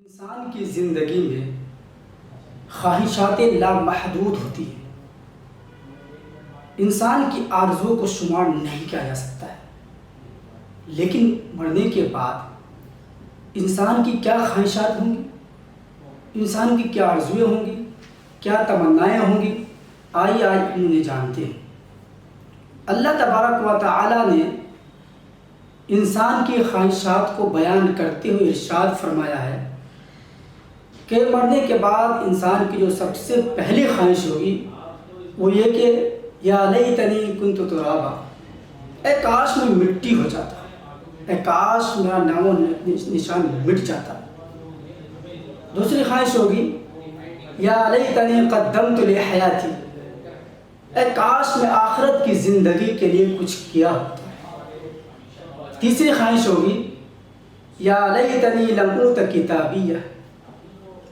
انسان کی زندگی میں خواہشات لامحدود ہوتی ہیں۔ انسان کی آرزو کو شمار نہیں کیا جا سکتا ہے، لیکن مرنے کے بعد انسان کی کیا خواہشات ہوں گی، انسان کی کیا آرزویں ہوں گی، کیا تمنائیں ہوں گی، آج انہیں جانتے ہیں۔ اللہ تبارک و تعالی نے انسان کی خواہشات کو بیان کرتے ہوئے ارشاد فرمایا ہے کہ مرنے کے بعد انسان کی جو سب سے پہلی خواہش ہوگی وہ یہ کہ یا لیتنی کنت ترابا، اے کاش میں مٹی ہو جاتا، اے کاش میرا نام و نشان مٹ جاتا۔ دوسری خواہش ہوگی یا لیتنی قدمت لحیاتی، اے کاش میں آخرت کی زندگی کے لیے کچھ کیا ہوتا۔ تیسری خواہش ہوگی یا لیتنی لم اوت کتابیہ،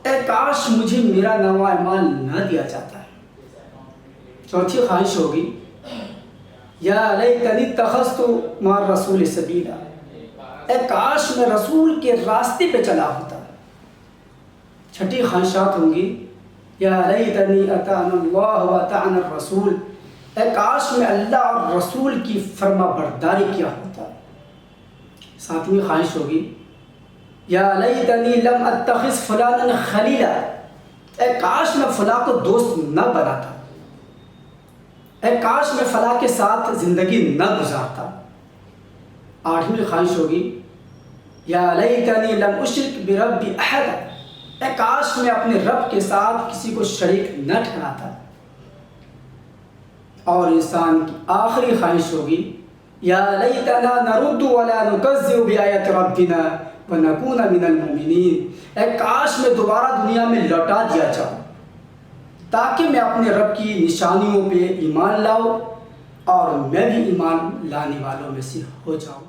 اے کاش مجھے میرا نامہ اعمال نہ دیا جاتا ہے۔ چوتھی خواہش ہوگی یا لیتنی اتخذت مع الرسول سبیلا، اے کاش میں رسول کے راستے پہ چلا ہوتا۔ چھٹی خواہشات ہوں گی یا لیتنی اطعنا اللہ واطعنا الرسول، اے کاش میں اللہ اور رسول کی فرما برداری کیا ہوتا۔ ساتویں خواہش ہوگی یا لیتنی لم اتخذ فلانا خلیلا، اے کاش میں فلاں کو دوست نہ بناتا، اے کاش میں فلاں کے ساتھ زندگی نہ گزارتا۔ آٹھویں خواہش ہوگی یا لیتنی لم اشرک بربی احدا، اے کاش میں اپنے رب کے ساتھ کسی کو شریک نہ ٹھہراتا۔ اور انسان کی آخری خواہش ہوگی یا لیتنا نرد ولا نکذب بآیات ربنا ونکون من المؤمنین، اے کاش میں دوبارہ دنیا میں لوٹا دیا جاؤں تاکہ میں اپنے رب کی نشانیوں پہ ایمان لاؤں اور میں بھی ایمان لانے والوں میں سے ہو جاؤں۔